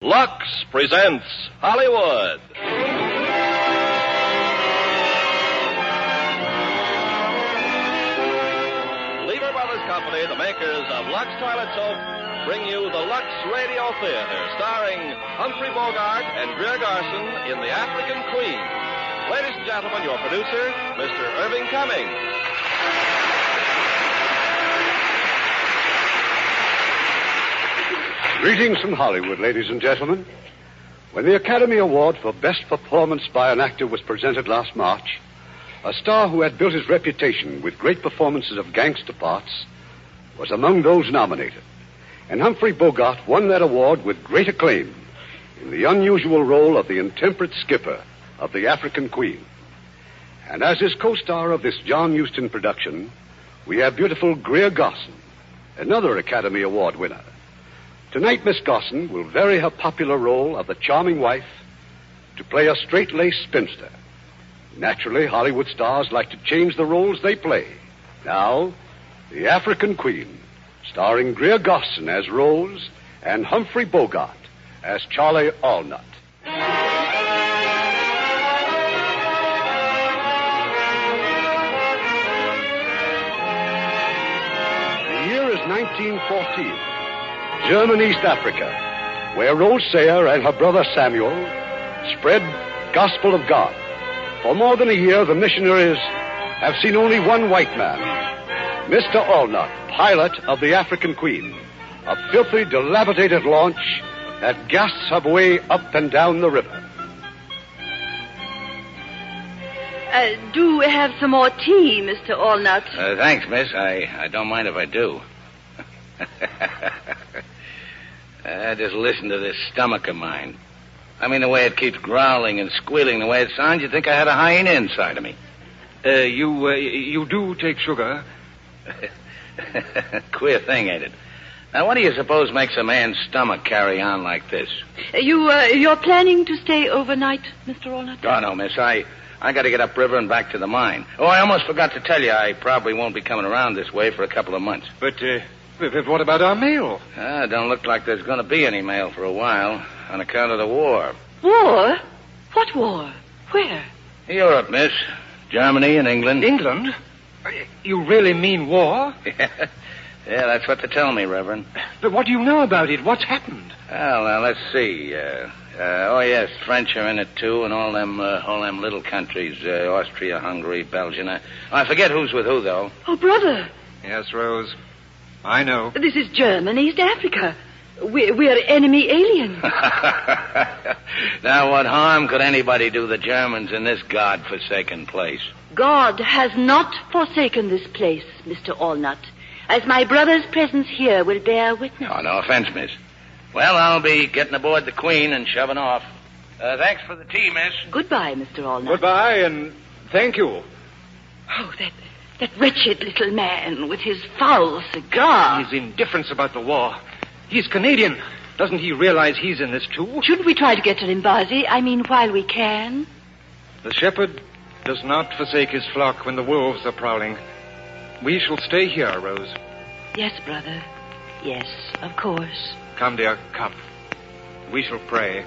Lux presents Hollywood. Lever Brothers Company, the makers of Lux Toilet Soap, bring you the Lux Radio Theater, starring Humphrey Bogart and Greer Garson in The African Queen. Ladies and gentlemen, your producer, Mr. Irving Cummings. Greetings from Hollywood, ladies and gentlemen. When the Academy Award for Best Performance by an Actor was presented last March, a star who had built his reputation with great performances of gangster parts was among those nominated. And Humphrey Bogart won that award with great acclaim in the unusual role of the intemperate skipper of The African Queen. And as his co-star of this John Huston production, we have beautiful Greer Garson, another Academy Award winner. Tonight, Miss Garson will vary her popular role of the charming wife to play a straight-laced spinster. Naturally, Hollywood stars like to change the roles they play. Now, The African Queen, starring Greer Garson as Rose and Humphrey Bogart as Charlie Allnut. The year is 1914. German East Africa, where Rose Sayer and her brother Samuel spread gospel of God. For more than a year, the missionaries have seen only one white man, Mr. Allnut, pilot of the African Queen, a filthy, dilapidated launch that gasps her way up and down the river. Do have some more tea, Mr. Allnut. Thanks, miss. I don't mind if I do. Just listen to this stomach of mine. I mean, the way it keeps growling and squealing, the way it sounds, you'd think I had a hyena inside of me. You do take sugar? Queer thing, ain't it? Now, what do you suppose makes a man's stomach carry on like this? You're planning to stay overnight, Mr. Allnut? Oh, no, miss. I got to get upriver and back to the mine. Oh, I almost forgot to tell you, I probably won't be coming around this way for a couple of months. But what about our mail? Don't look like there's going to be any mail for a while on account of the war. War? What war? Where? Europe, miss. Germany and England. England? You really mean war? Yeah, that's what they tell me, Reverend. But what do you know about it? What's happened? Well, now, let's see. Oh, yes, French are in it, too, and all them little countries, Austria, Hungary, Belgium. I forget who's with who, though. Oh, brother. Yes, Rose. I know. This is German East Africa. We're enemy aliens. Now, what harm could anybody do the Germans in this God-forsaken place? God has not forsaken this place, Mr. Allnut, as my brother's presence here will bear witness. Oh, no offense, miss. Well, I'll be getting aboard the Queen and shoving off. Thanks for the tea, miss. Goodbye, Mr. Allnut. Goodbye, and thank you. Oh, that wretched little man with his foul cigar. His indifference about the war. He's Canadian. Doesn't he realize he's in this, too? Shouldn't we try to get to Limbazi? I mean, while we can? The shepherd does not forsake his flock when the wolves are prowling. We shall stay here, Rose. Yes, brother. Yes, of course. Come, dear, come. We shall pray.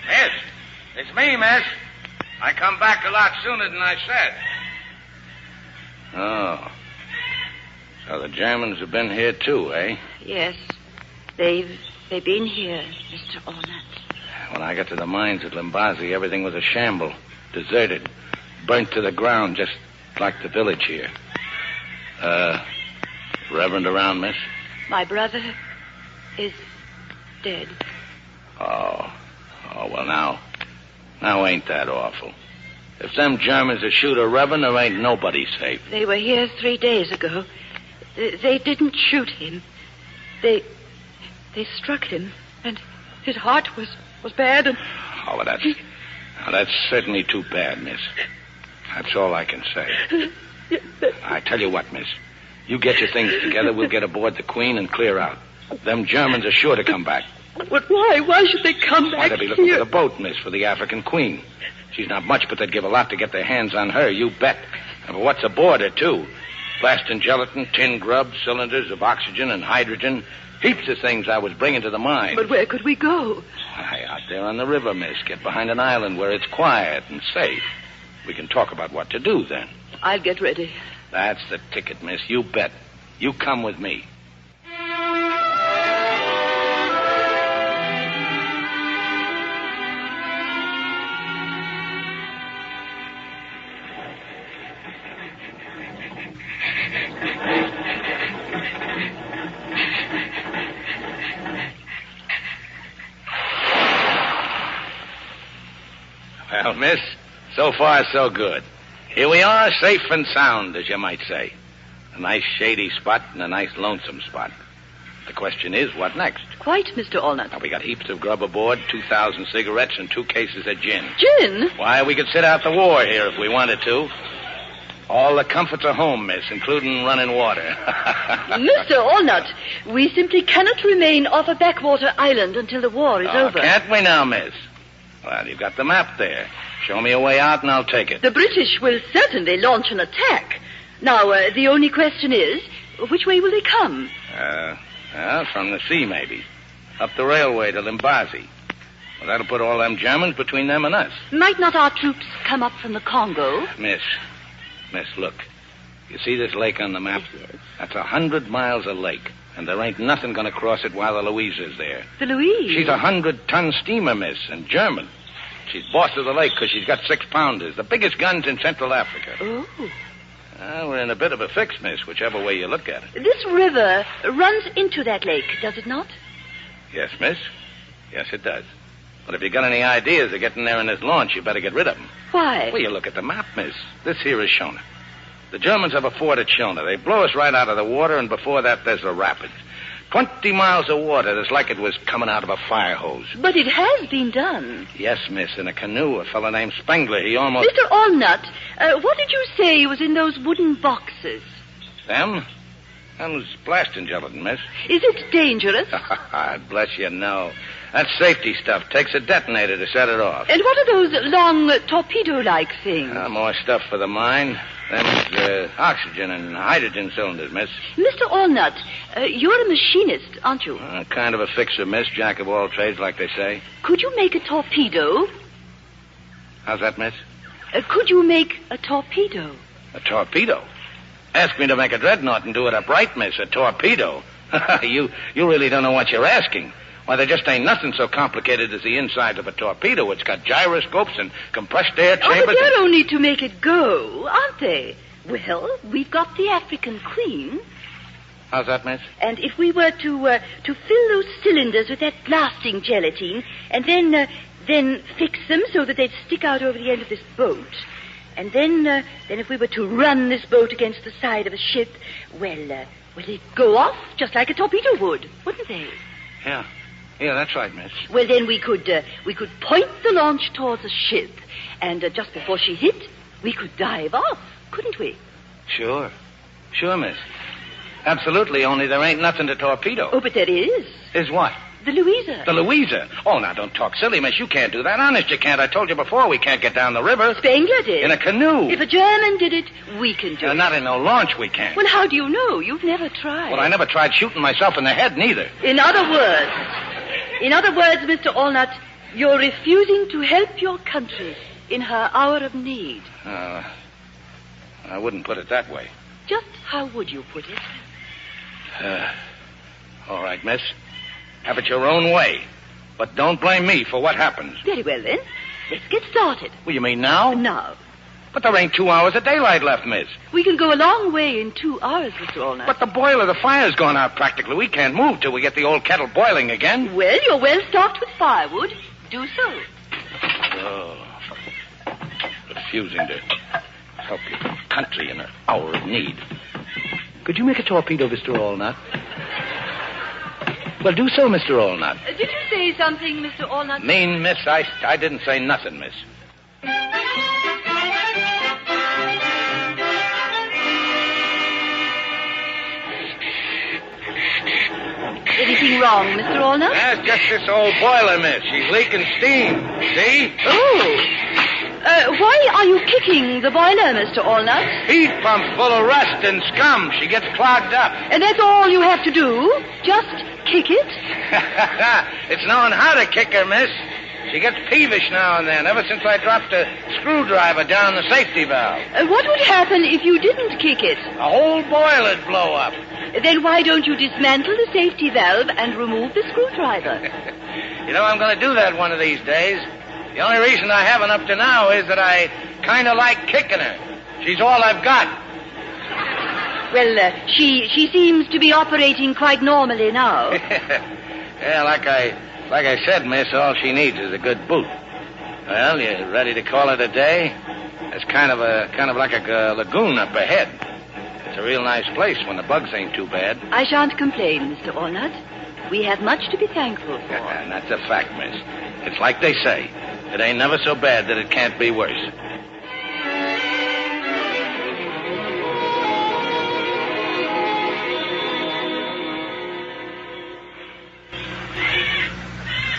Miss, it's me, miss. I come back a lot sooner than I said. Oh. So the Germans have been here, too, eh? Yes. They've been here, Mr. Allnut. When I got to the mines at Limbazi, everything was a shamble. Deserted. Burnt to the ground, just like the village here. Reverend around, miss? My brother is dead. Oh, well, now ain't that awful. If them Germans shoot a Reverend, there ain't nobody safe. They were here 3 days ago. They didn't shoot him. They struck him, and his heart was bad, and... Oh, well, that's certainly too bad, miss. That's all I can say. I tell you what, miss. You get your things together, we'll get aboard the Queen and clear out. Them Germans are sure to come back. But why? Why should they come Why, back they'll be looking here? for the boat, miss, for the African Queen. She's not much, but they'd give a lot to get their hands on her, you bet. And for what's aboard her, too. Plastin gelatin, tin grub, cylinders of oxygen and hydrogen. Heaps of things I was bringing to the mine. But where could we go? Why, out there on the river, miss. Get behind an island where it's quiet and safe. We can talk about what to do then. I'll get ready. That's the ticket, miss. You bet. You come with me. Well, miss, so far so good. Here we are, safe and sound, as you might say. A nice shady spot and a nice lonesome spot. The question is, what next? Quite, Mr. Allnut. Now, we got heaps of grub aboard, 2,000 cigarettes, and 2 cases of gin. Gin? Why, we could sit out the war here if we wanted to. All the comforts are home, miss, including running water. Mr. Allnut, we simply cannot remain off a backwater island until the war is over. Can't we now, miss? Well, you've got the map there. Show me a way out and I'll take it. The British will certainly launch an attack. Now, the only question is, which way will they come? From the sea, maybe. Up the railway to Limbazi. Well, that'll put all them Germans between them and us. Might not our troops come up from the Congo? Miss, look. You see this lake on the map? Yes. That's 100 miles of lake. And there ain't nothing going to cross it while the Louisa's there. The Louise? She's a 100-ton steamer, miss, and German. She's boss of the lake because she's got 6-pounders, the biggest guns in Central Africa. Oh. We're in a bit of a fix, miss, whichever way you look at it. This river runs into that lake, does it not? Yes, miss. Yes, it does. But if you got any ideas of getting there in this launch, you better get rid of them. Why? Well, you look at the map, miss. This here is Shona. The Germans have a fort at Shona. They blow us right out of the water, and before that, there's the rapids. 20 miles of water that's like it was coming out of a fire hose. But it has been done. Yes, miss, in a canoe. A fellow named Spengler, he almost... Mr. Allnut, what did you say was in those wooden boxes? Them? Them was blasting gelatin, miss. Is it dangerous? Bless you, no. That's safety stuff. Takes a detonator to set it off. And what are those long torpedo-like things? More stuff for the mine. Them's oxygen and hydrogen cylinders, miss. Mr. Allnut, you're a machinist, aren't you? Kind of a fixer, miss. Jack of all trades, like they say. Could you make a torpedo? How's that, miss? Could you make a torpedo? A torpedo? Ask me to make a dreadnought and do it upright, miss. A torpedo? You really don't know what you're asking. Why, there just ain't nothing so complicated as the inside of a torpedo. It's got gyroscopes and compressed air chambers. Oh, but they're only to make it go, aren't they? Well, we've got the African Queen. How's that, miss? And if we were to fill those cylinders with that blasting gelatine, and then fix them so that they'd stick out over the end of this boat, and then if we were to run this boat against the side of a ship, well, they'd go off just like a torpedo would, wouldn't they? Yeah, that's right, miss. Well, then we could point the launch towards a ship, and just before she hit, we could dive off, couldn't we? Sure, miss. Absolutely, only there ain't nothing to torpedo. Oh, but there is. Is what? The Louisa. The Louisa? Oh, now, don't talk silly, miss. You can't do that. Honest, you can't. I told you before, we can't get down the river. Spengler did. In a canoe. If a German did it, we can do it. Not in no launch, we can't. Well, how do you know? You've never tried. Well, I never tried shooting myself in the head, neither. In other words, Mr. Allnut, you're refusing to help your country in her hour of need. I wouldn't put it that way. Just how would you put it? All right, miss. Have it your own way. But don't blame me for what happens. Very well, then. Let's get started. Well, you mean now? Now. But there ain't 2 hours of daylight left, miss. We can go a long way in 2 hours, Mr. Allnut. But the boiler, the fire's gone out practically. We can't move till we get the old kettle boiling again. Well, you're well stocked with firewood. Do so. Refusing to help your country in an hour of need. Could you make a torpedo, Mr. Allnut? Well, do so, Mr. Allnut. Did you say something, Mr. Allnut? Mean, miss, I didn't say nothing, miss. Anything wrong? wrong, Mr. Allnutt? That's just this old boiler, miss. She's leaking steam. See? Oh. Why are you kicking the boiler, Mr. Allnutt? Heat pump full of rust and scum. She gets clogged up. And that's all you have to do? Just kick it? It's knowing how to kick her, miss. She gets peevish now and then, ever since I dropped a screwdriver down the safety valve. What would happen if you didn't kick it? The whole boiler'd blow up. Then why don't you dismantle the safety valve and remove the screwdriver? You know, I'm going to do that one of these days. The only reason I haven't up to now is that I kind of like kicking her. She's all I've got. Well, she seems to be operating quite normally now. Yeah, like I said, miss, all she needs is a good boot. Well, you ready to call it a day? It's kind of like a lagoon up ahead. It's a real nice place when the bugs ain't too bad. I shan't complain, Mr. Allnutt. We have much to be thankful for. And that's a fact, miss. It's like they say. It ain't never so bad that it can't be worse.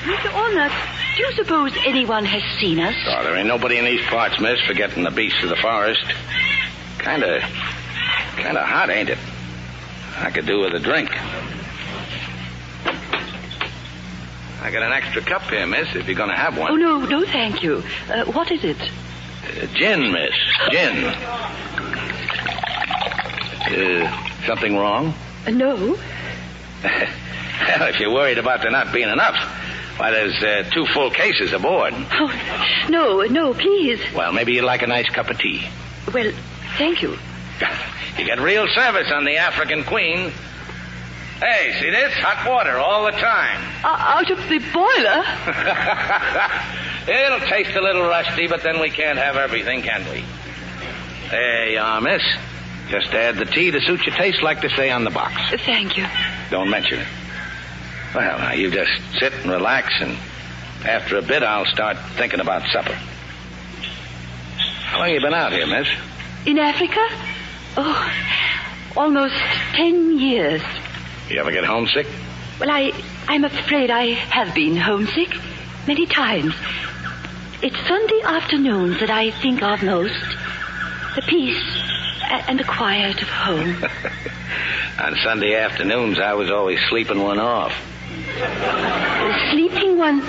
Mr. Allnutt, do you suppose anyone has seen us? Oh, there ain't nobody in these parts, miss, forgetting the beasts of the forest. Kinda hot, ain't it? I could do with a drink. I got an extra cup here, miss, if you're going to have one. Oh, no, thank you. What is it? Gin, miss. Gin. Something wrong? No. Well, if you're worried about there not being enough, why, there's 2 full cases aboard. Oh, no, please. Well, maybe you'd like a nice cup of tea. Well, thank you. You get real service on the African Queen. Hey, see this? Hot water all the time. Out of the boiler? It'll taste a little rusty, but then we can't have everything, can we? There you are, miss. Just add the tea to suit your taste, like they say on the box. Thank you. Don't mention it. Well, now, you just sit and relax, and after a bit, I'll start thinking about supper. How long you been out here, miss? In Africa? Oh, almost 10 years. You ever get homesick? Well, I'm afraid I have been homesick many times. It's Sunday afternoons that I think of most. The peace and the quiet of home. On Sunday afternoons, I was always sleeping one off. Sleeping one?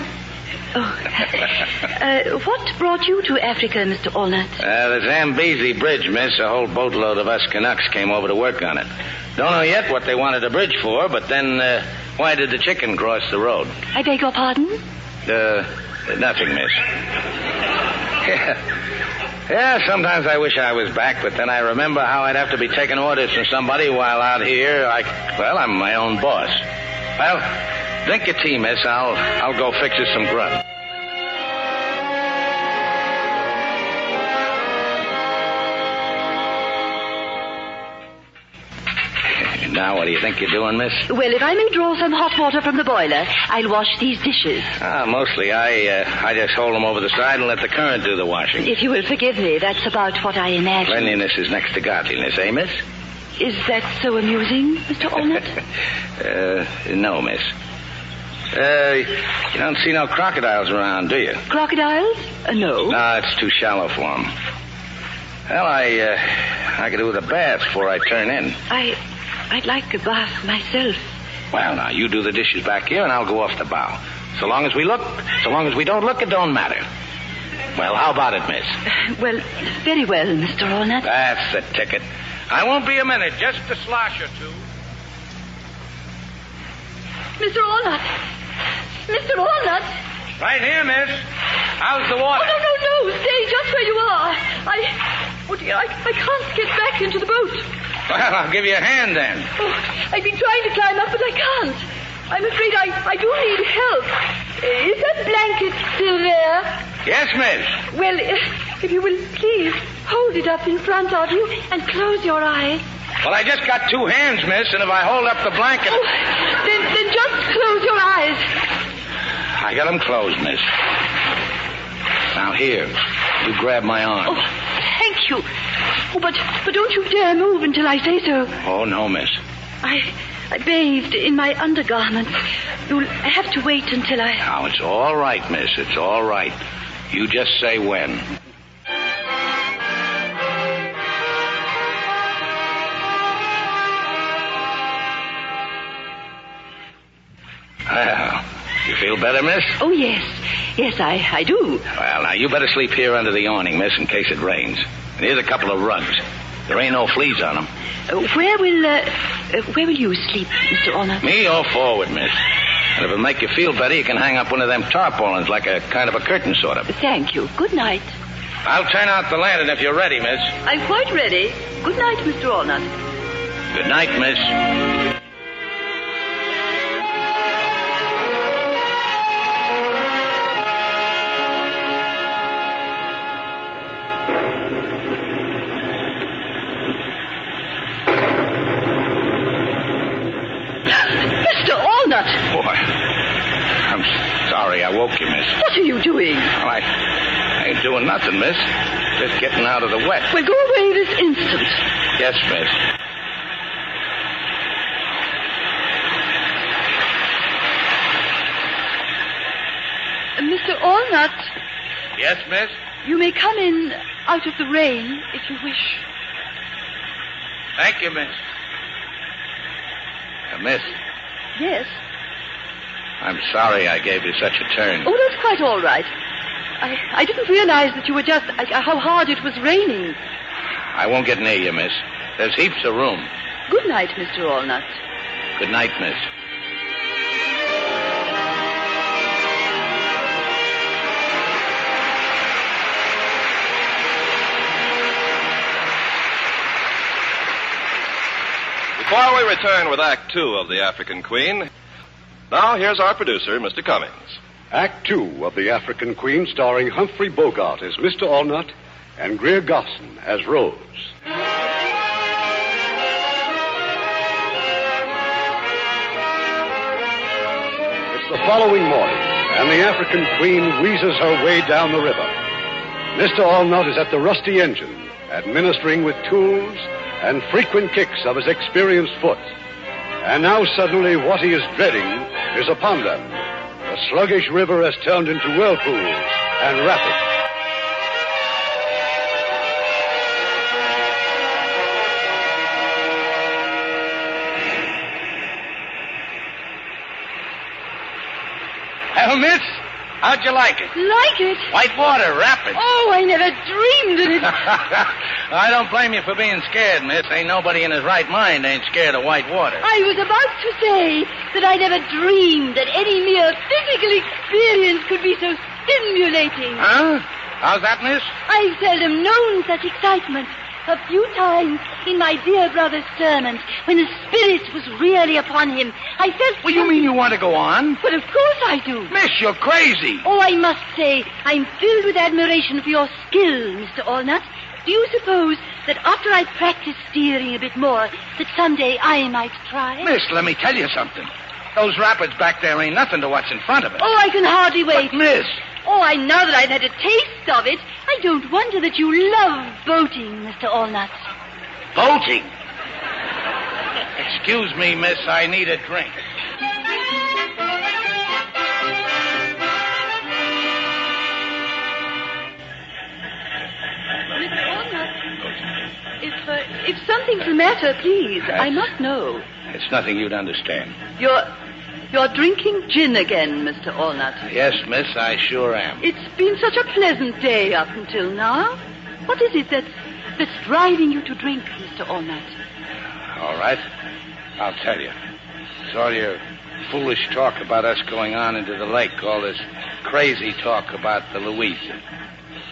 Oh. What brought you to Africa, Mr. Allnutt? The Zambezi Bridge, miss. A whole boatload of us Canucks came over to work on it. Don't know yet what they wanted a bridge for, but then why did the chicken cross the road? I beg your pardon? Nothing, miss. Yeah, sometimes I wish I was back, but then I remember how I'd have to be taking orders from somebody while out here. I'm my own boss. Well, drink your tea, miss. I'll go fix you some grub. Now, what do you think you're doing, miss? Well, if I may draw some hot water from the boiler, I'll wash these dishes. Mostly I just hold them over the side and let the current do the washing. If you will forgive me, that's about what I imagine. Cleanliness is next to godliness, eh, miss? Is that so amusing, Mr. Allnutt? No, miss. You don't see no crocodiles around, do you? Crocodiles? No. No, it's too shallow for them. Well, I could do with a bath before I turn in. I'd like a bath myself. Well, now, you do the dishes back here, and I'll go off the bow. So long as we don't look, it don't matter. Well, how about it, miss? Well, very well, Mr. Allnutt. That's the ticket. I won't be a minute, just a slosh or two. Mr. Allnutt! Mr. Allnutt! Right here, miss. How's the water? Oh, no. Stay just where you are. I can't get back into the boat. Well, I'll give you a hand then. Oh, I've been trying to climb up, but I can't. I'm afraid I do need help. Is that blanket still there? Yes, miss. Well, if you will please hold it up in front of you and close your eyes. Well, I just got 2 hands, miss, and if I hold up the blanket... Oh, then just close your eyes. I got them closed, miss. Now, here, you grab my arm. Oh, thank you. Oh, but don't you dare move until I say so. Oh, no, miss. I bathed in my undergarments. You'll have to wait until I... Now, it's all right, miss. It's all right. You just say when. Well, you feel better, miss? Oh, yes. Yes, I do. Well, now, you better sleep here under the awning, miss, in case it rains. And here's a couple of rugs. There ain't no fleas on them. Where will you sleep, Mr. Ornat? Me all forward, miss. And if it'll make you feel better, you can hang up one of them tarpaulins like a kind of a curtain, sort of. Thank you. Good night. I'll turn out the lantern if you're ready, miss. I'm quite ready. Good night, Mr. Ornat. Good night, miss. Boy, I'm sorry I woke you, miss. What are you doing? Well, I ain't doing nothing, miss. Just getting out of the wet. Well, go away this instant. Yes, miss. Mr. Ornat. Yes, miss? You may come in out of the rain if you wish. Thank you, miss. Miss. Yes? I'm sorry I gave you such a turn. Oh, that's quite all right. I didn't realize that you were just... how hard it was raining. I won't get near you, miss. There's heaps of room. Good night, Mr. Allnut. Good night, miss. Before we return with Act Two of The African Queen, now here's our producer, Mr. Cummings. Act 2 of The African Queen, starring Humphrey Bogart as Mr. Allnut and Greer Garson as Rose. It's the following morning, and the African Queen wheezes her way down the river. Mr. Allnut is at the rusty engine, administering with tools and frequent kicks of his experienced foot. And now suddenly what he is dreading is upon them. The sluggish river has turned into whirlpools and rapids. Well, miss, how'd you like it? Like it? White water, rapid. Oh, I never dreamed of it. I don't blame you for being scared, miss. Ain't nobody in his right mind ain't scared of white water. I was about to say that I never dreamed that any mere physical experience could be so stimulating. Huh? How's that, miss? I've seldom known such excitement. A few times in my dear brother's sermons, when the Spirit was really upon him, I felt... Well, you mean you want to go on? But of course I do. Miss, you're crazy. Oh, I must say, I'm filled with admiration for your skill, Mr. Allnut. Do you suppose that after I practice steering a bit more, that someday I might try? Miss, let me tell you something. Those rapids back there ain't nothing to what's in front of it. Oh, I can hardly wait. But, miss... Oh, now that I've had a taste of it, I don't wonder that you love boating, Mr. Allnut. Boating? Excuse me, miss, I need a drink. Mr. Allnut, if something's the matter, please, I must know. It's nothing you'd understand. You're drinking gin again, Mr. Allnut. Yes, miss, I sure am. It's been such a pleasant day up until now. What is it that's driving you to drink, Mr. Allnut? All right. I'll tell you. It's all your foolish talk about us going on into the lake, all this crazy talk about the Louisa.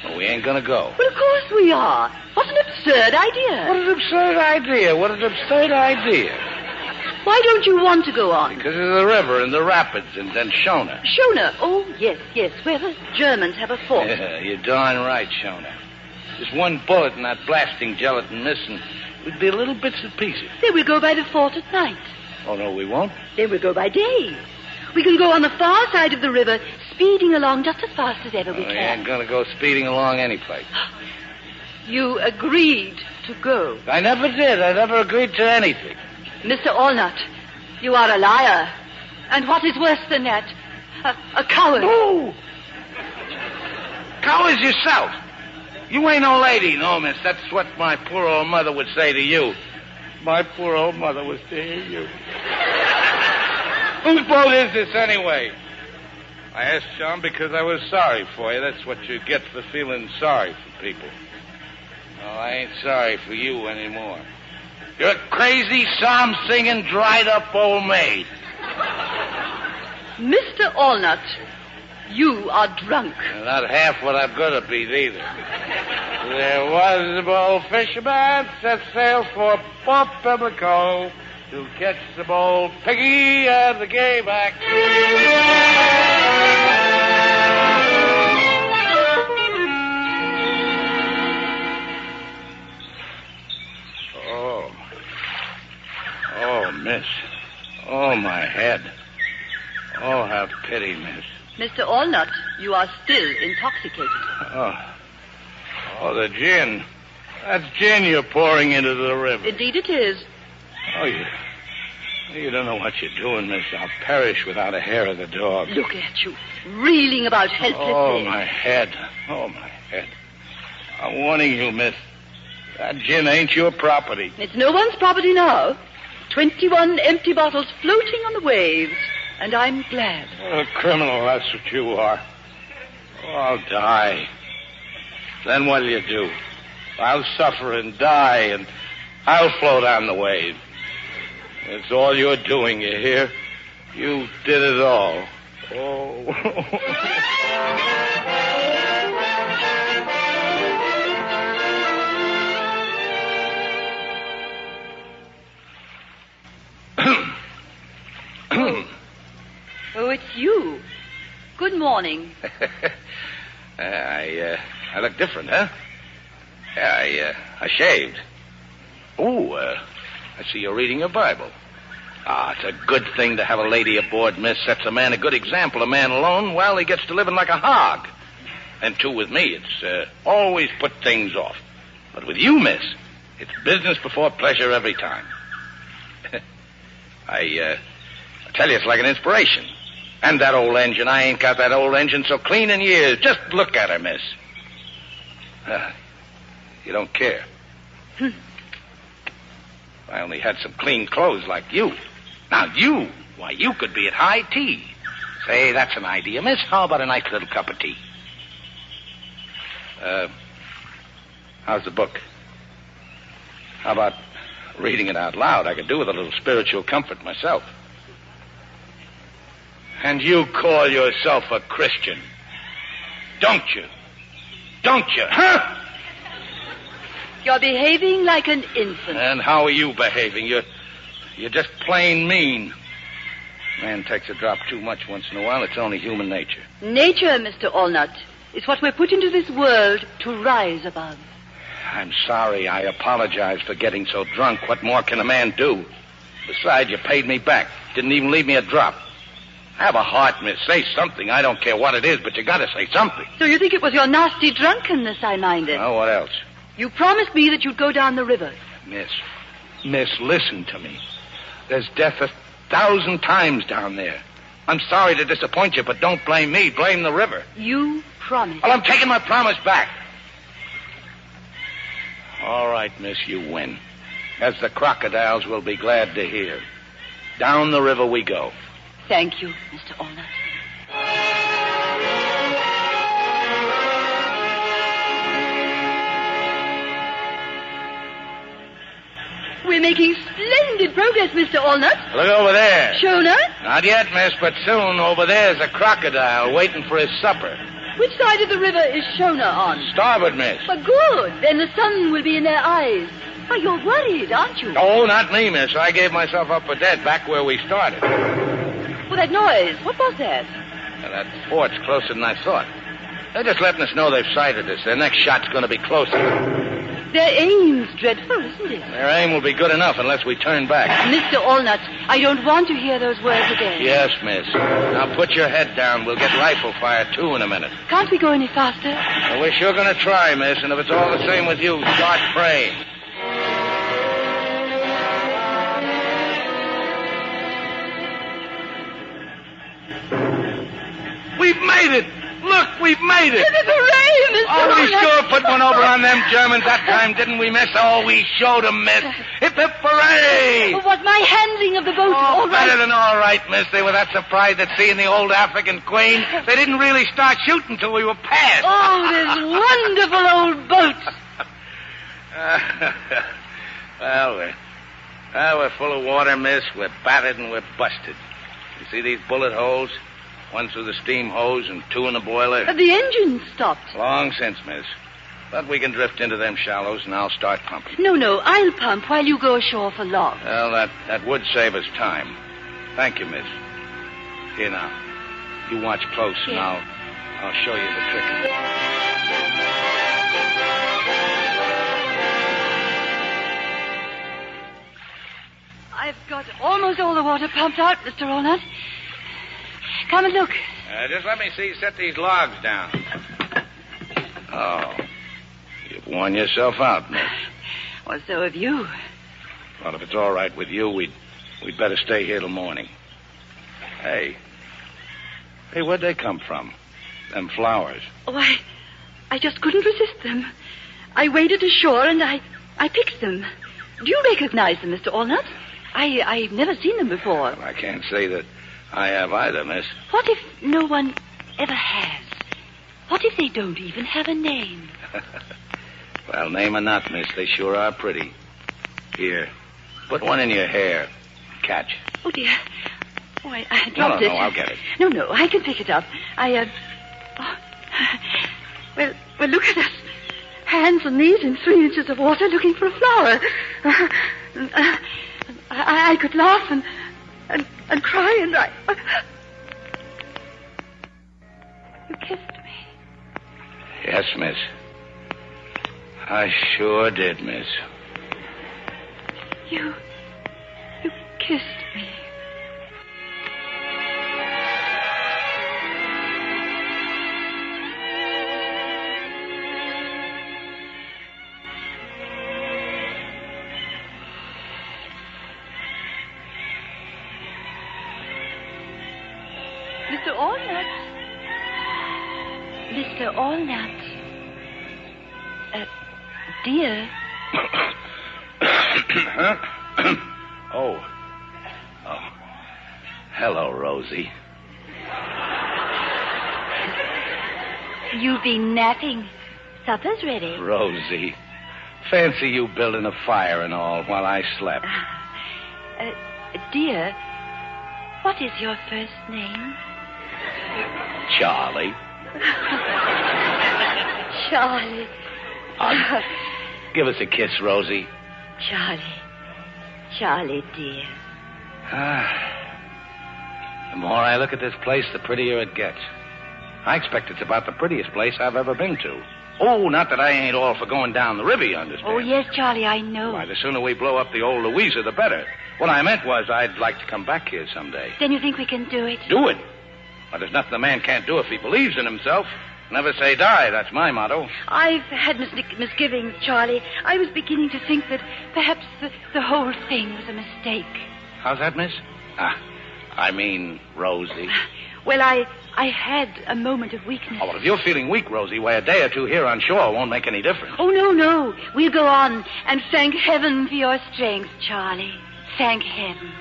Well, we ain't gonna go. Well, of course we are. What an absurd idea. What an absurd idea. What an absurd idea. Why don't you want to go on? Because of the river and the rapids and Shona. Shona? Oh, yes, where the Germans have a fort. Yeah, you're darn right, Shona. Just one bullet in that blasting gelatin missing, we'd be little bits and pieces. Then we'll go by the fort at night. Oh, no, we won't? Then we'll go by day. We can go on the far side of the river, speeding along just as fast as ever we can. We ain't gonna go speeding along any place. You agreed to go. I never did. I never agreed to anything. Mr. Allnut, You are a liar. And what is worse than that? A coward. No! Coward's yourself. You ain't no lady, no, miss. That's what my poor old mother would say to you. My poor old mother was to hear you. Whose boat is this, anyway? I asked John because I was sorry for you. That's what you get for feeling sorry for people. No, I ain't sorry for you anymore. You're a crazy, psalm-singing, dried-up old maid. Mr. Allnut, you are drunk. Not half what I'm going to be, neither. There was a bold fisherman set sail for Port Pimlico to catch some old piggy and the gayback. Oh, miss. Oh, my head. Oh, have pity, miss. Mr. Allnut, you are still intoxicated. Oh, the gin. That's gin you're pouring into the river. Indeed it is. Oh, you don't know what you're doing, miss. I'll perish without a hair of the dog. Look at you, reeling about helplessly. Oh, my head. Oh, my head. I'm warning you, miss. That gin ain't your property. It's no one's property now. 21 empty bottles floating on the waves. And I'm glad. A criminal, that's what you are. Oh, I'll die. Then what'll you do? I'll suffer and die, and I'll float on the wave. It's all you're doing, you hear? You did it all. Oh. Oh, it's you. Good morning. I look different, huh? I shaved. Oh, I see you're reading your Bible. It's a good thing to have a lady aboard, miss. Sets a man a good example. A man alone, well, he gets to living like a hog. And two, with me, it's always put things off. But with you, miss, it's business before pleasure every time. I tell you, it's like an inspiration. And that old engine, I ain't got that old engine so clean in years. Just look at her, miss. You don't care. If I only had some clean clothes like you. Now, why, you could be at high tea. Say, that's an idea, miss. How about a nice little cup of tea? How's the book? How about reading it out loud? I could do with a little spiritual comfort myself. And you call yourself a Christian, don't you? Don't you, huh? You're behaving like an infant. And how are you behaving? You're just plain mean. Man takes a drop too much once in a while. It's only human nature. Nature, Mr. Allnut, is what we're put into this world to rise above. I'm sorry. I apologize for getting so drunk. What more can a man do? Besides, you paid me back. Didn't even leave me a drop. Have a heart, miss. Say something. I don't care what it is, but you gotta say something. So you think it was your nasty drunkenness I minded? Oh, what else? You promised me that you'd go down the river. Miss, listen to me. There's death 1,000 times down there. I'm sorry to disappoint you, but don't blame me. Blame the river. You promised. Well, I'm taking my promise back. All right, miss, you win. As the crocodiles will be glad to hear. Down the river we go. Thank you, Mr. Allnut. We're making splendid progress, Mr. Allnut. Look over there. Shona? Not yet, miss, but soon. Over there's a crocodile waiting for his supper. Which side of the river is Shona on? Starboard, miss. But good. Then the sun will be in their eyes. Why, you're worried, aren't you? Oh, not me, miss. I gave myself up for dead back where we started. Well, that noise. What was that? Well, that fort's closer than I thought. They're just letting us know they've sighted us. Their next shot's going to be closer. Their aim's dreadful, isn't it? Their aim will be good enough unless we turn back. Mr. Allnut, I don't want to hear those words again. Yes, miss. Now put your head down. We'll get rifle fire, too, in a minute. Can't we go any faster? Well, we're sure going to try, miss, and if it's all the same with you, start praying. We've made it! Look, we've made it! Hooray, Mr. Oh, we Walnut. sure put one over on them Germans that time, didn't we, miss? Oh, we showed 'em, miss. Hip, hip, hooray! Was my handling of the boat all right? Better than all right, miss. They were that surprised at seeing the old African queen, they didn't really start shooting till we were past. Oh, this wonderful old boat. We're full of water, miss. We're battered and we're busted. You see these bullet holes? One through the steam hose and two in the boiler. The engine stopped. Long since, miss. But we can drift into them shallows and I'll start pumping. No, I'll pump while you go ashore for logs. Well, that would save us time. Thank you, miss. Here now. You watch close and I'll show you the trick. I've got almost all the water pumped out, Mr. Walnut. Come and look. Just let me set these logs down. Oh, you've worn yourself out, miss. Well, so have you. Well, if it's all right with you, we'd better stay here till morning. Hey, where'd they come from? Them flowers. Oh, I just couldn't resist them. I waded ashore and I picked them. Do you recognize them, Mr. Walnut? I've never seen them before. Well, I can't say that I have either, miss. What if no one ever has? What if they don't even have a name? Well, name or not, miss, they sure are pretty. Here, put one in your hair. Catch. Oh, dear. Oh, I dropped it. No, I'll get it. No, I can pick it up. Well, look at us. Hands and knees in 3 inches of water looking for a flower. I could laugh and cry and You kissed me. Yes, miss. I sure did, miss. You kissed me. Mr. Allnut. Mr. Allnut. Dear. Huh? Oh. Hello, Rosie. You've been napping. Supper's ready. Rosie. Fancy you building a fire and all while I slept. Dear, what is your first name? Charlie. Charlie. Give us a kiss, Rosie. Charlie, dear. The more I look at this place, the prettier it gets. I expect it's about the prettiest place I've ever been to. Oh, not that I ain't all for going down the river, you understand? Oh, yes, Charlie, I know. Why, the sooner we blow up the old Louisa, the better. What I meant was I'd like to come back here someday. Then you think we can do it? Do it? Well, there's nothing a man can't do if he believes in himself. Never say die, that's my motto. I've had misgivings, Charlie. I was beginning to think that perhaps the whole thing was a mistake. How's that, miss? I mean, Rosie. Well, I had a moment of weakness. Oh, well, if you're feeling weak, Rosie, why, a day or two here on shore won't make any difference. Oh, no. We'll go on and thank heaven for your strength, Charlie. Thank heaven.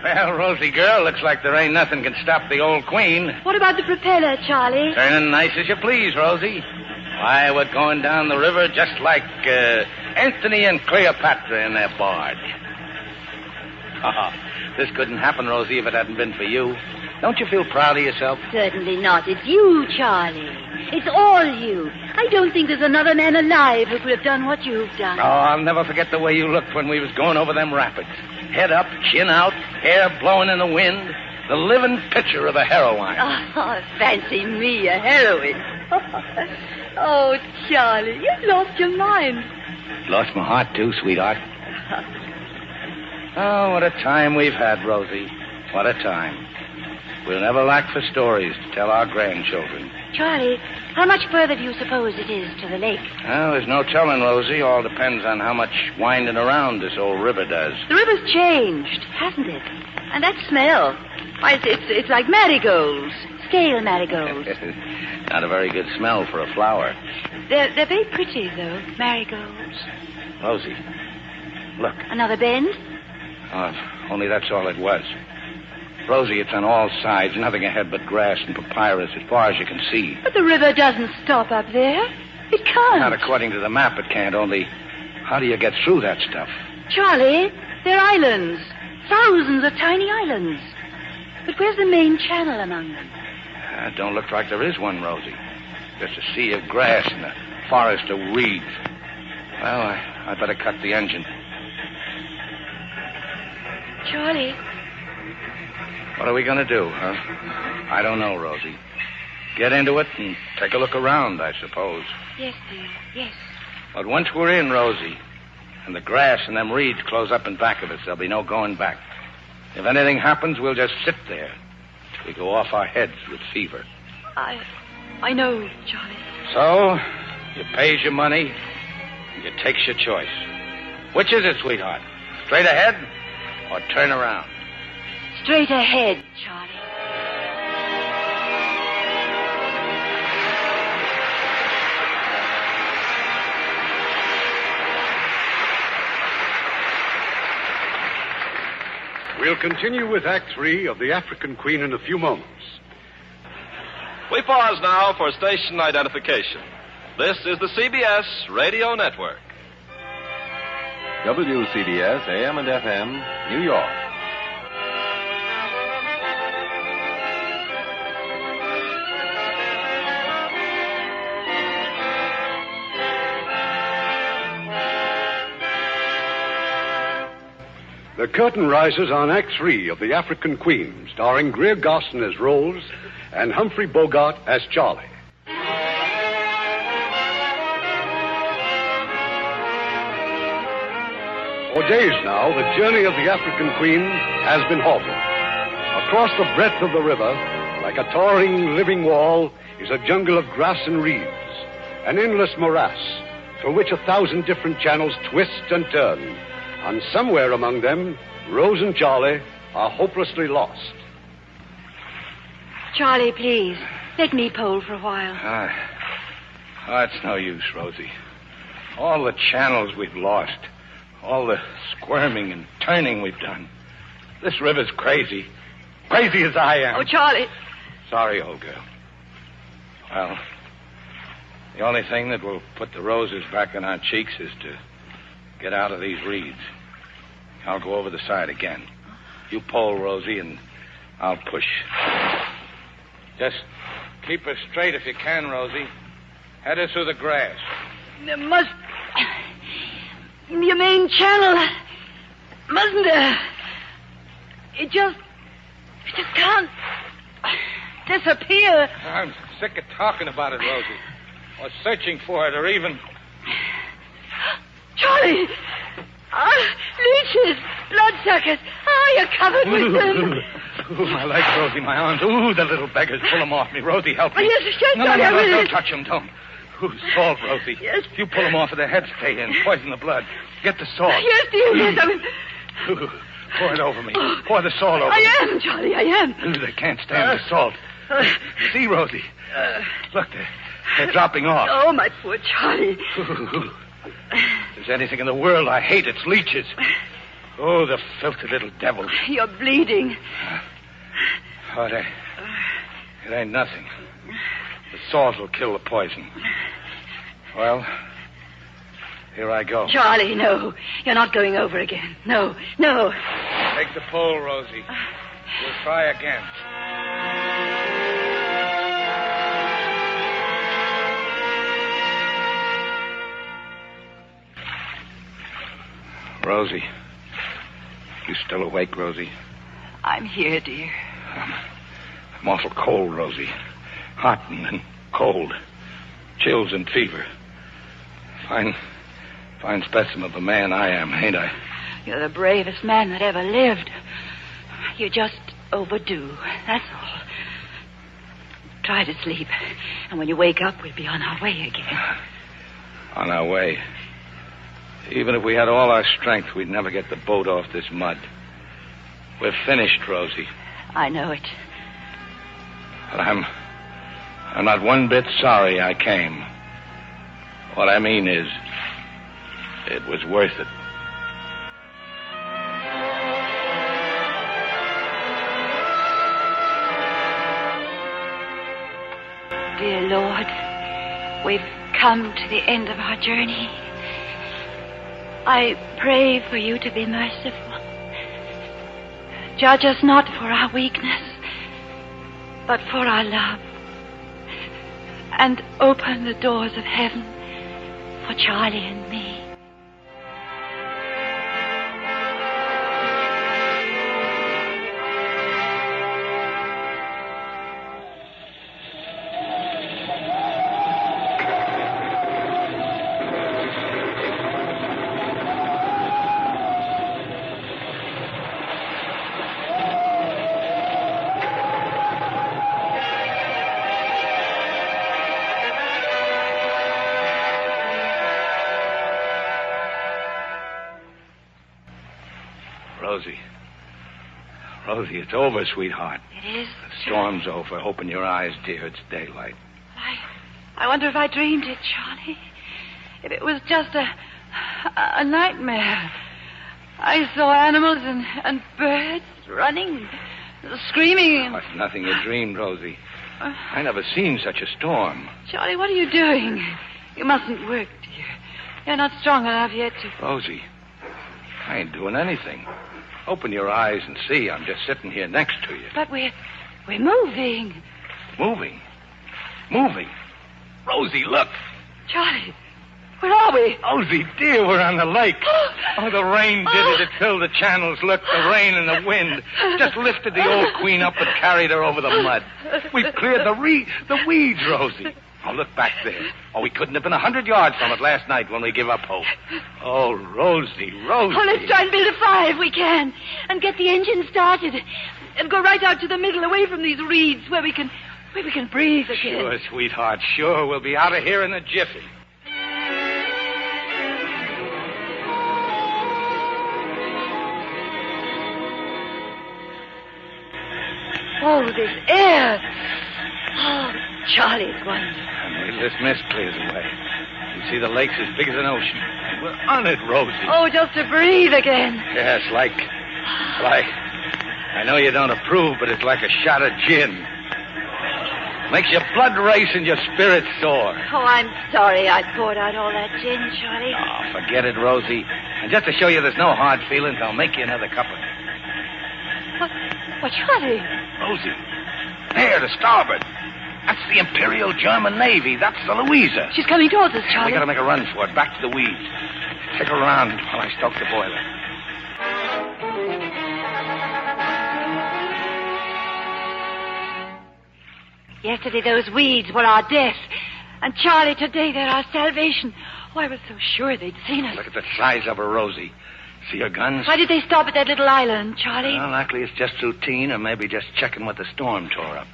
Well, Rosie girl, looks like there ain't nothing can stop the old queen. What about the propeller, Charlie? Turning nice as you please, Rosie. Why, we're going down the river just like Anthony and Cleopatra in their barge. This couldn't happen, Rosie, if it hadn't been for you. Don't you feel proud of yourself? Certainly not. It's you, Charlie. It's all you. I don't think there's another man alive who could have done what you've done. Oh, I'll never forget the way you looked when we was going over them rapids. Head up, chin out, hair blowing in the wind. The living picture of a heroine. Oh, fancy me, a heroine. Oh, Charlie, you've lost your mind. Lost my heart, too, sweetheart. Oh, what a time we've had, Rosie. What a time. We'll never lack for stories to tell our grandchildren. Charlie, How much further do you suppose it is to the lake? Well, there's no telling, Rosie. All depends on how much winding around this old river does. The river's changed, hasn't it? And that smell. Why, it's like marigolds. Scale marigolds. Not a very good smell for a flower. They're very pretty, though, marigolds. Rosie, look. Another bend? Oh, only that's all it was. Rosie, it's on all sides, nothing ahead but grass and papyrus as far as you can see. But the river doesn't stop up there. It can't. Not according to the map, it can't. Only, how do you get through that stuff? Charlie, they're islands. Thousands of tiny islands. But where's the main channel among them? Don't look like there is one, Rosie. Just a sea of grass and a forest of reeds. Well, I'd better cut the engine. Charlie. What are we going to do, huh? I don't know, Rosie. Get into it and take a look around, I suppose. Yes, dear, yes. But once we're in, Rosie, and the grass and them reeds close up in back of us, there'll be no going back. If anything happens, we'll just sit there till we go off our heads with fever. I know, Charlie. So, you pays your money, and you takes your choice. Which is it, sweetheart? Straight ahead or turn around? Straight ahead, Charlie. We'll continue with Act 3 of The African Queen in a few moments. We pause now for station identification. This is the CBS Radio Network. WCBS AM and FM, New York. The curtain rises on Act 3 of The African Queen, starring Greer Garson as Rose and Humphrey Bogart as Charlie. For days now, the journey of the African Queen has been halted. Across the breadth of the river, like a towering living wall, is a jungle of grass and reeds, an endless morass through which 1,000 different channels twist and turn. And somewhere among them, Rose and Charlie are hopelessly lost. Charlie, please, let me pole for a while. It's no use, Rosie. All the channels we've lost, all the squirming and turning we've done. This river's crazy. Crazy as I am. Oh, Charlie. Sorry, old girl. Well, the only thing that will put the roses back in our cheeks is to get out of these reeds. I'll go over the side again. You pole, Rosie, and I'll push. Just keep her straight if you can, Rosie. Head her through the grass. There must... Your main channel... Mustn't there? It just can't... disappear. I'm sick of talking about it, Rosie. Or searching for it, or even... Charlie! Leeches! Bloodsuckers! You're covered with them. Ooh, my legs, Rosie, my arms. Ooh, the little beggars. Pull them off me. Rosie, help me. Yes, No, don't touch them, don't. Ooh, salt, Rosie. Yes. If you pull them off, their heads stay in. Poison the blood. Get the salt. Yes, dear, yes. Ooh, pour it over me. Pour the salt over me. I am, Charlie, I am. Ooh, they can't stand the salt. See, Rosie. Look, they're dropping off. Oh, my poor Charlie. Ooh. If there's anything in the world I hate, it's leeches. Oh, the filthy little devils. You're bleeding. Oh, it ain't nothing. The salt will kill the poison. Well, here I go. Charlie, no. You're not going over again. No. Take the pole, Rosie. We'll try again. Rosie. You still awake, Rosie? I'm here, dear. I'm awful cold, Rosie. Hot and cold. Chills and fever. Fine specimen of a man I am, ain't I? You're the bravest man that ever lived. You're just overdue, that's all. Try to sleep. And when you wake up, we'll be on our way again. On our way. Even if we had all our strength, we'd never get the boat off this mud. We're finished, Rosie. I know it. But I'm not one bit sorry I came. What I mean is, it was worth it. Dear Lord, we've come to the end of our journey. I pray for you to be merciful. Judge us not for our weakness, but for our love. And open the doors of heaven for Charlie and me. Rosie, it's over, sweetheart. It is? The storm's over. Open your eyes, dear. It's daylight. I wonder if I dreamed it, Charlie. If it was just a nightmare. I saw animals and birds running, screaming. Oh, it's nothing you dreamed, Rosie. I never seen such a storm. Charlie, what are you doing? You mustn't work, dear. You're not strong enough yet to... Rosie, I ain't doing anything. Open your eyes and see. I'm just sitting here next to you. But we're moving. Moving? Moving? Rosie, look. Charlie, where are we? Rosie, dear, we're on the lake. Oh, the rain did it. It filled the channels. Look, the rain and the wind just lifted the old queen up and carried her over the mud. We've cleared the weeds, Rosie. Oh, look back there. Oh, we couldn't have been 100 yards from it last night when we gave up hope. Oh, Rosie. Oh, let's try and build a fire if we can. And get the engine started. And go right out to the middle, away from these reeds, where we can breathe again. Sure, sweetheart, sure. We'll be out of here in a jiffy. Oh, this air. Oh, Charlie, it's wonderful. And wait till this mist clears away. You see the lake's as big as an ocean. And we're on it, Rosie. Oh, just to breathe again. Yes, like... I know you don't approve, but it's like a shot of gin. Makes your blood race and your spirits soar. Oh, I'm sorry I poured out all that gin, Charlie. Oh, forget it, Rosie. And just to show you there's no hard feelings, I'll make you another cup of it. What, Charlie? Rosie, there, to starboard. That's the Imperial German Navy. That's the Louisa. She's coming towards us, Charlie. We gotta make a run for it, back to the weeds. Stick around while I stoke the boiler. Yesterday those weeds were our death. And Charlie, today they're our salvation. Oh, I was so sure they'd seen us. Look at the size of her, Rosie. See her guns? Why did they stop at that little island, Charlie? Well, likely it's just routine, or maybe just checking what the storm tore up.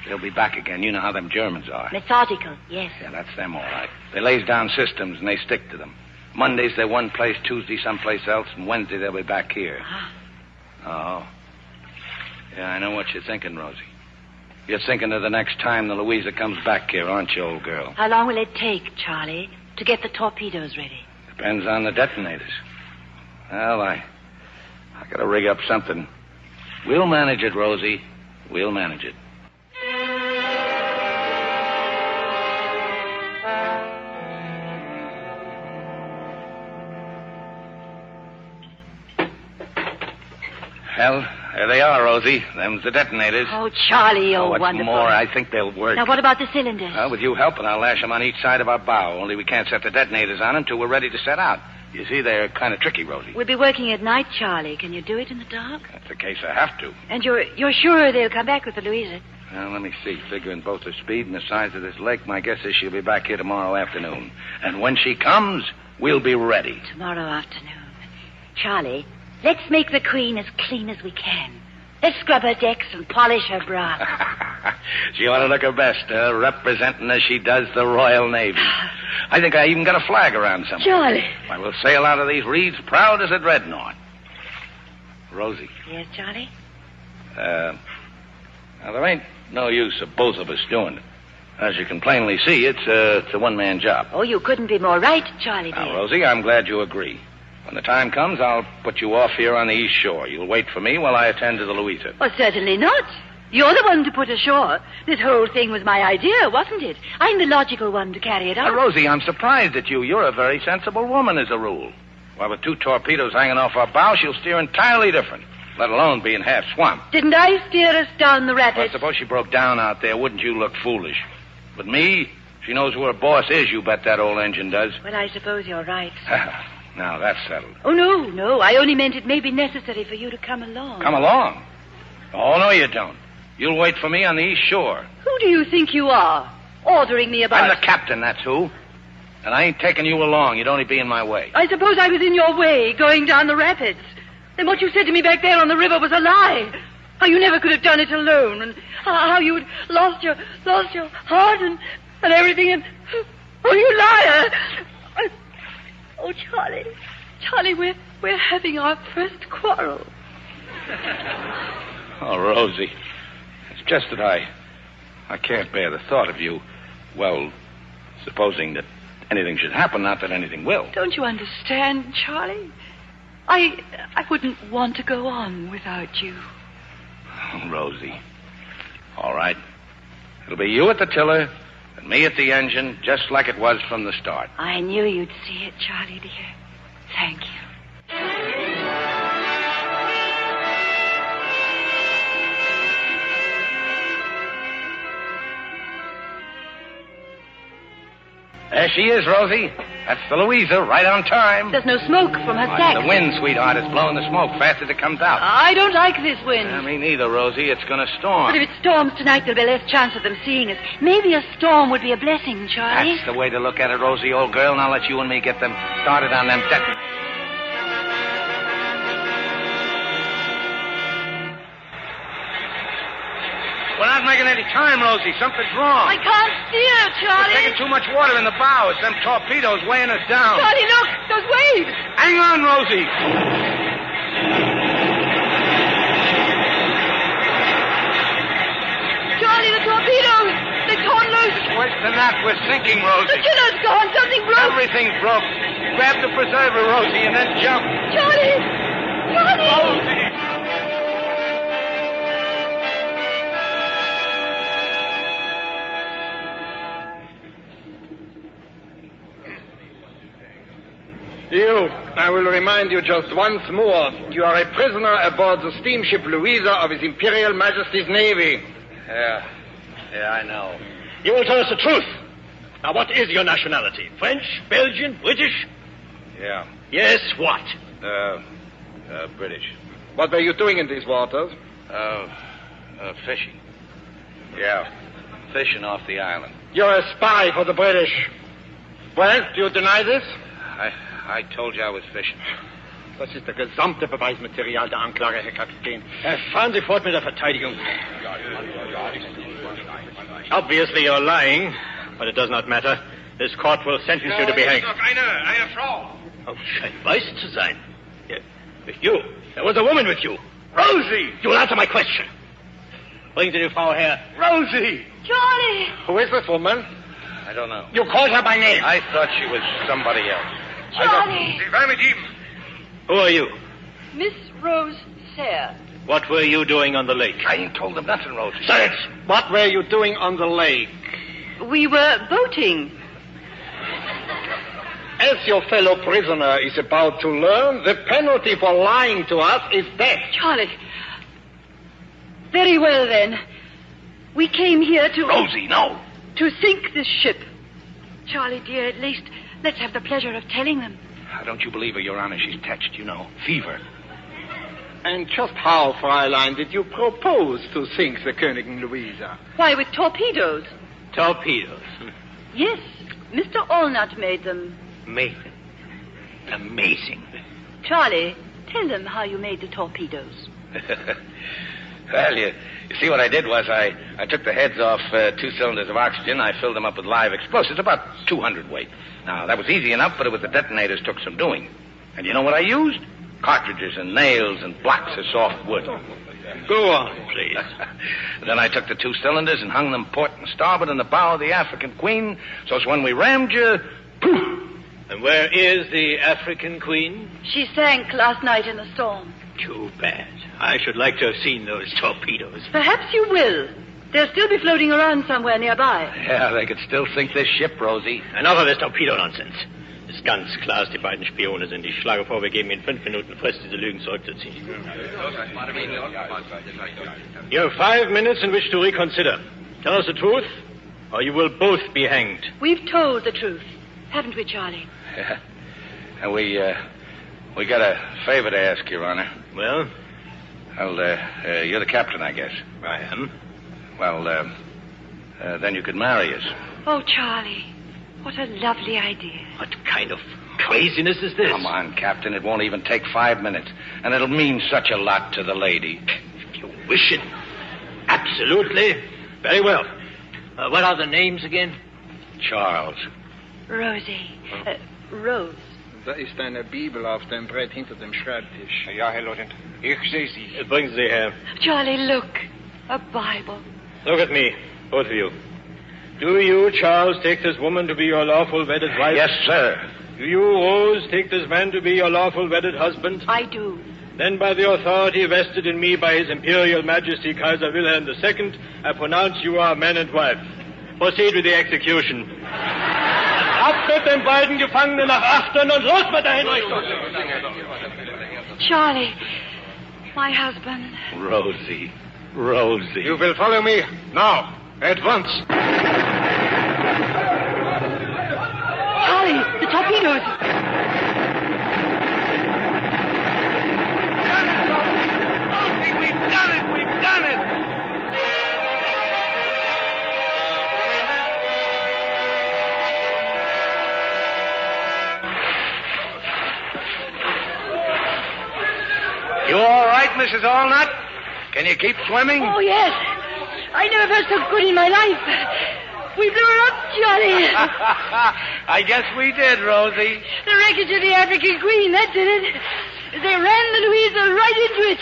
They'll be back again. You know how them Germans are. Methodical, yes. Yeah, that's them, all right. They lays down systems, and they stick to them. Mondays, they're one place, Tuesday, someplace else, and Wednesday, they'll be back here. Oh. Yeah, I know what you're thinking, Rosie. You're thinking of the next time the Louisa comes back here, aren't you, old girl? How long will it take, Charlie, to get the torpedoes ready? Depends on the detonators. Well, I gotta rig up something. We'll manage it, Rosie. We'll manage it. Well, there they are, Rosie. Them's the detonators. Oh, Charlie, you're what's wonderful. more, I think they'll work. Now, what about the cylinders? Well, with you helping, I'll lash them on each side of our bow. Only we can't set the detonators on until we're ready to set out. You see, they're kind of tricky, Rosie. We'll be working at night, Charlie. Can you do it in the dark? That's the case I have to. And you're sure they'll come back with the Louisa? Well, let me see. Figuring both the speed and the size of this lake, my guess is she'll be back here tomorrow afternoon. And when she comes, we'll be ready. Tomorrow afternoon. Charlie, let's make the Queen as clean as we can. Let's scrub her decks and polish her bra. She ought to look her best, representing as she does the Royal Navy. I think I even got a flag around somewhere. Charlie. I will sail out of these reeds proud as a dreadnought. Rosie. Yes, Charlie? Now, there ain't no use of both of us doing it. As you can plainly see, it's a one-man job. Oh, you couldn't be more right, Charlie, dear. Now, Rosie, I'm glad you agree. When the time comes, I'll put you off here on the East Shore. You'll wait for me while I attend to the Louisa. Oh, certainly not. You're the one to put ashore. This whole thing was my idea, wasn't it? I'm the logical one to carry it out. Rosie, I'm surprised at you. You're a very sensible woman, as a rule. While with 2 torpedoes hanging off our bow, she'll steer entirely different, let alone being half swamped. Didn't I steer us down the rapids? Well, suppose she broke down out there. Wouldn't you look foolish? But me, she knows who her boss is, you bet that old engine does. Well, I suppose you're right. Now, that's settled. Oh, no. I only meant it may be necessary for you to come along. Come along? Oh, no, you don't. You'll wait for me on the East Shore. Who do you think you are? Ordering me about... I'm the captain, that's who. And I ain't taking you along. You'd only be in my way. I suppose I was in your way, going down the rapids. Then what you said to me back there on the river was a lie. How you never could have done it alone, and how you'd lost your heart and everything, and... Oh, you liar! Oh, Charlie, we're having our first quarrel. Oh, Rosie, it's just that I can't bear the thought of you, well, supposing that anything should happen, not that anything will. Don't you understand, Charlie? I wouldn't want to go on without you. Oh, Rosie. All right. It'll be you at the tiller and me at the engine, just like it was from the start. I knew you'd see it, Charlie, dear. Thank you. There she is, Rosie. That's the Louisa, right on time. There's no smoke from her stack. The wind, sweetheart, is blowing the smoke fast as it comes out. I don't like this wind. Me neither, Rosie. It's going to storm. But if it storms tonight, there'll be less chance of them seeing us. Maybe a storm would be a blessing, Charlie. That's the way to look at it, Rosie, old girl. Now let you and me get them started on them detonators. We're not making any time, Rosie. Something's wrong. I can't steer, Charlie. We're taking too much water in the bow. It's them torpedoes weighing us down. Charlie, look! Those waves! Hang on, Rosie. Charlie, the torpedoes! They're torn loose! Worse than that, we're sinking, Rosie. The tiller's gone! Something broke! Everything's broke. Grab the preserver, Rosie, and then jump. Charlie! Rosie! You, I will remind you just once more, you are a prisoner aboard the steamship Louisa of His Imperial Majesty's Navy. Yeah, I know. You will tell us the truth. Now, what is your nationality? French, Belgian, British? Yeah. Yes, what? British. What were you doing in these waters? Fishing. Yeah, fishing off the island. You're a spy for the British. Well, do you deny this? I told you I was fishing. Das ist das gesamte Beweismaterial der Anklage, Herr Kapitän. Fahren Sie fort mit der Verteidigung. Obviously you're lying, but it does not matter. This court will sentence you to be hanged. Eine Frau. Oh, scheint weiß zu sein. Yeah, with you. There was a woman with you. Rosie! You will answer my question. Bringen Sie die Frau her. Rosie! Charlie! Who is this woman? I don't know. You called her by name. I thought she was somebody else. Charlie! Who are you? Miss Rose Sayre. What were you doing on the lake? I ain't told them nothing, Rosie. Silence! What were you doing on the lake? We were boating. As your fellow prisoner is about to learn, the penalty for lying to us is death. Charlie. Very well, then. We came here to... Rosie, no. To sink this ship. Charlie, dear, at least let's have the pleasure of telling them. Don't you believe her, Your Honor? She's touched, you know. Fever. And just how, Fräulein, did you propose to sink the Königin Louisa? Why, with torpedoes. Torpedoes. Yes, Mr. Allnut made them. Made them. Amazing. Charlie, tell them how you made the torpedoes. Well, you see what I did was I took the heads off 2 cylinders of oxygen. I filled them up with live explosives, about 200 weight. Now, that was easy enough, but it was the detonators took some doing. And you know what I used? Cartridges and nails and blocks of soft wood. Go on, please. Then I took the 2 cylinders and hung them port and starboard in the bow of the African Queen, so when we rammed you, poof! And where is the African Queen? She sank last night in the storm. Too bad. I should like to have seen those torpedoes. Perhaps you will. They'll still be floating around somewhere nearby. Yeah, they could still sink this ship, Rosie. Enough of this torpedo nonsense. Das ganz klar, die beiden Spione sind. Ich schlage vor, wir geben in 5 Minuten Frist, diese Lügen zurückzuziehen. You have 5 minutes in which to reconsider. Tell us the truth, or you will both be hanged. We've told the truth, haven't we, Charlie? Yeah. And we got a favor to ask, Your Honor. Well? Well, you're the captain, I guess. I am. Well, then you could marry us. Oh, Charlie, what a lovely idea. What kind of craziness is this? Come on, Captain. It won't even take 5 minutes. And it'll mean such a lot to the lady. If you wish it. Absolutely. Very well. What are the names again? Charles. Rosie. Rose. Da ist eine Bibel auf dem Brett hinter dem Schreibtisch. Ja, Herr Leutnant. Ich sehe sie. Bringen Sie her. Charlie, look. A Bible. Look at me, both of you. Do you, Charles, take this woman to be your lawful wedded wife? Yes, sir. Do you, Rose, take this man to be your lawful wedded husband? I do. Then by the authority vested in me by His Imperial Majesty Kaiser Wilhelm II, I pronounce you are man and wife. Proceed with the execution. Ab mit den beiden Gefangenen nach Achten und los mit der Hinrichtung! Charlie, my husband. Rosie. You will follow me now, at once. Charlie, the torpedoes. We've done it! You all right, Mrs. Allnut? Can you keep swimming? Oh, yes. I never felt so good in my life. We blew her up, Charlie. I guess we did, Rosie. The wreckage of the African Queen, that did it. They ran the Louisa right into it.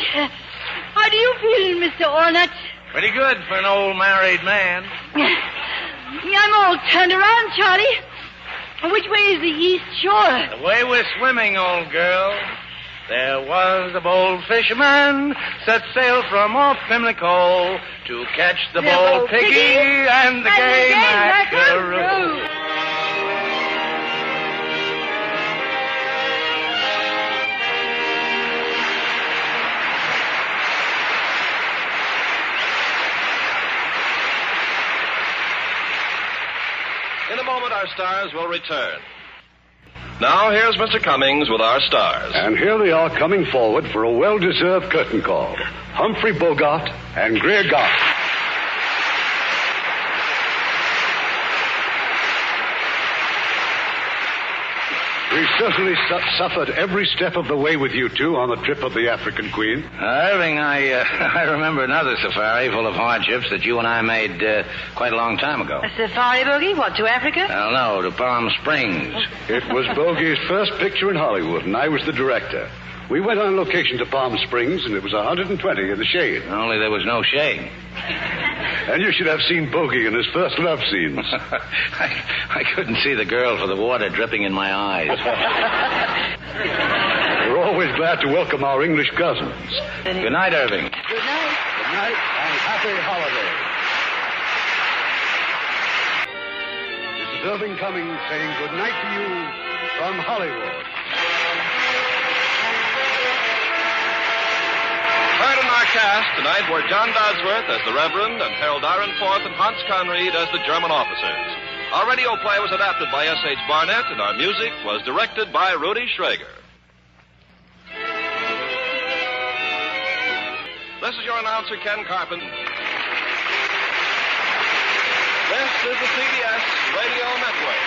How do you feel, Mr. Ornat? Pretty good for an old married man. I'm all turned around, Charlie. Which way is the east shore? The way we're swimming, old girl. There was a bold fisherman set sail from off Pimlico to catch the bold piggy and the gay mackerel. In a moment, our stars will return. Now, here's Mr. Cummings with our stars. And here they are coming forward for a well-deserved curtain call. Humphrey Bogart and Greer Garson. We certainly suffered every step of the way with you two on the trip of the African Queen. Irving, I remember another safari full of hardships that you and I made quite a long time ago. A safari, Bogey? What, to Africa? Well, no, to Palm Springs. It was Bogey's first picture in Hollywood, and I was the director. We went on location to Palm Springs, and it was 120 in the shade. Only there was no shade. And you should have seen Bogey in his first love scenes. I couldn't see the girl for the water dripping in my eyes. We're always glad to welcome our English cousins. Good night, Irving. Good night. Good night and happy holidays. This is Irving Cummings saying good night to you from Hollywood. Heard in our cast tonight were John Dodsworth as the Reverend and Harold Ironforth and Hans Conried as the German officers. Our radio play was adapted by S.H. Barnett, and our music was directed by Rudy Schrager. This is your announcer, Ken Carpenter. This is the CBS Radio Network.